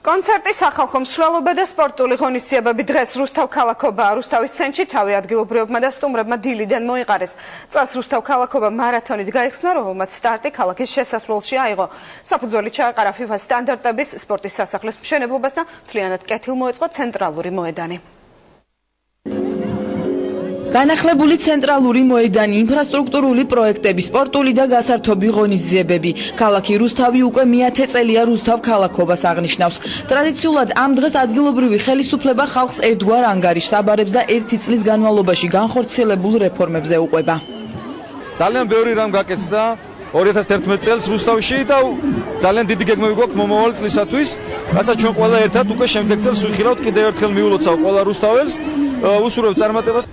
კონცერტი სახალხო მსვლელობა და სპორტული ღონისძიებები დღეს რუსთავ ქალაქობაა. რუსთავის ცენტრში თავი ადგილობრივებმა და სტუმრებმა დილიდან მოიყარეს. წელს რუსთავ ქალაქობა მარათონით გაიხსნა, რომელმაც სტარტი ქალაქის შესასვლელში აიღო. საფუძველი ჩაეყარა FIFA-ს სტანდარტების, სპორტის სასახლის მშენებლობას და მთლიანად კეთილ მოეწყო ცენტრალური მოედანი. განახლებული ცენტრალური მოედანი, ინფრასტრუქტურული პროექტები, სპორტული და გასართობი ღონისძიებები. ქალაქი რუსთავი უკვე მე-10 წელია რუსთავ ქალაქობას აღნიშნავს. ტრადიციულად ამ დღეს ადგილობრივი ხელისუფლება ხალხს ერთგვარ ანგარიშს აბარებს და 1 წლის განმავლობაში განხორციელებულ რეფორმებზე უყვება. ძალიან ბევრი რამ გაკეთდა 2011 წელს რუსთავში და ძალიან დიდი გეგმები გვაქვს მომავალ წლისათვის. რასაც ჩვენ ყველა ერთად უკვე შემდეგ წელს ვიხილავთ, კიდევ ერთხელ მიულოცავ ყველა რუსთაველს. უსურვებ წარმატებას.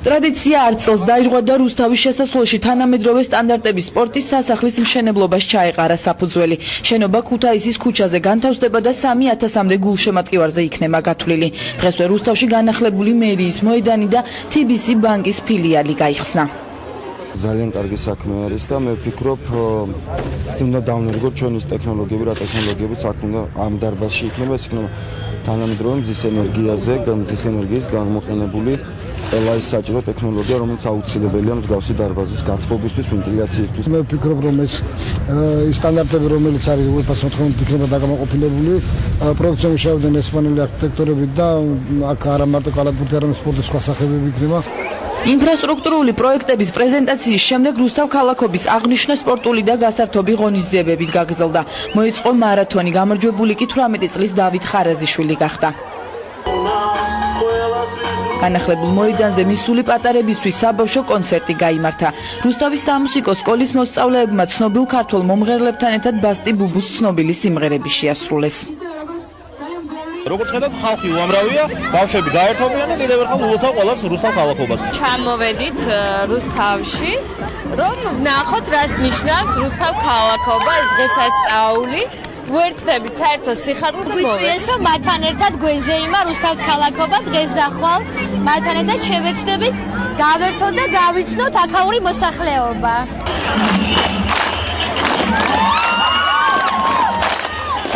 ტრადიცია არც წელს დაირღვა და რუსთავის შესასვლელში თანამედროვე სტანდარტების სპორტის სასახლის მშენებლობას ჩაეყარა საფუძველი. შენობა ქუთაისის ქუჩაზე განთავსდება და 3000-მდე გულშემატკივარზე იქნება გათვლილი. დღესვე რუსთავში განახლებული მერიის მოედანი და TBC ბანკის ფილიალი გაიხსნა. ძალიან კარგი საქმე არის და მე ვფიქრობ, უნდა დავნერგოთ ჩვენ ის ტექნოლოგიები, რა ტექნოლოგიებიც აქ უნდა ამ დარბაზში იქნება, ეს იქნება თანამედროვე მზის ენერგიაზე, მზის ენერგიის გამოყენებული ყველა ის საჭირო ტექნოლოგია, რომელიც აუცილებელია მსგავსი დარბაზის გათბობისთვის, ვენტილაციისთვის. მე ვფიქრობ, რომ ეს სტანდარტები, რომელიც არის UEFA-ს მოთხოვნით იქნება დაგამოყოფილებული, პროექტზე მუშაობდნენ ესპანელი არქიტექტორები და აქ არა მარტო კალათბურთი, არამედ სპორტის სხვა სახეებები იქნება. ინფრასტრუქტურული პროექტების პრეზენტაციის შემდეგ რუსთავ ქალაქობის აღნიშვნა სპორტული და გასართობი ღონისძიებებით გაგრძელდა. მოიწყო მარათონი, გამარჯვებული კი 18 წლის დავით ხარაზიშვილი გახდა. განახლებულ მოედანზე მისული პატარებისთვის საბავშვო კონცერტი გაიმართა. რუსთავის სამუსიკო სკოლის მოსწავლეებმა ცნობილ ქართველ მომღერლებთან ერთად ბასტი ბუბუს ცნობილი სიმღერები შეასრულეს. როგორც ხედავთ, ხალხი უამრავია, ბავშვები გაერთობიან და კიდევ ერთხელ ულოცავ ყველას რუსთავ ქალაქობას. ჩამოვედით რუსთავში, რომ ვნახოთ, რას ნიშნავს რუსთავ ქალაქობა, დღესასწაული. ვუერთდებით საერთო სიხარულს გვიწვიეს, რომ მათთან ერთად გვეზეიმა რუსთავ ქალაქობა დღეს და ხვალ. მათთან ერთად შევეცდებით, გავერთოთ და გავიცნოთ აქაური მოსახლეობა.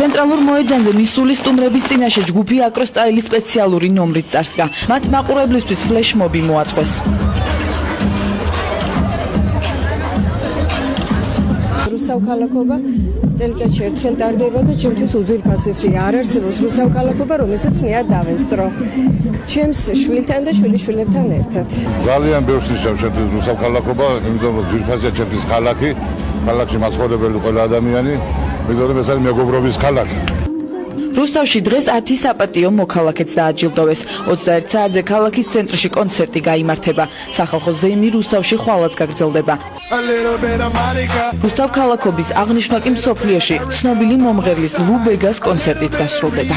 ცენტრალურ მოედანზე მისული სტუმრების წინაშე ჯგუფი აკროსტაილის სპეციალური ნომრით წარსდგა. მათ მაყურებლისთვის ფლეშმობი მოაწყვეს. რუსთავ ქალაქობა წელიწადში ერთხელ ტარდება და ჩემთვის უძვირფასესი არ არსებობს რუსთავ ქალაქობა, რომელსაც მე არ დავესწრო. ჩემს შვილთან და შვილიშვილებთან ერთად. ძალიან ბევრს ნიშნავს ჩემთვის რუსთავ ქალაქობა, იმიტომ რომ ძვირფასია ჩემთვის ქალაქი, ქალაქში მაცხოვრებელი ყველა ადამიანი. მიდორე ეს არის მეგობრობის ქალაქი. რუსთავში დღეს 10 საპატიო მოქალაქეც დააჯილდოვეს. 21 საათზე ქალაქის ცენტრში კონცერტი გაიმართება. სახალხო ზეიმი რუსთავში ხვალაც გაგრძელდება. რუსთავ ქალაქობის აღნიშვნა კი მსოფლიოში ცნობილი მომღერლის ლუბეგას კონცერტით დასრულდება.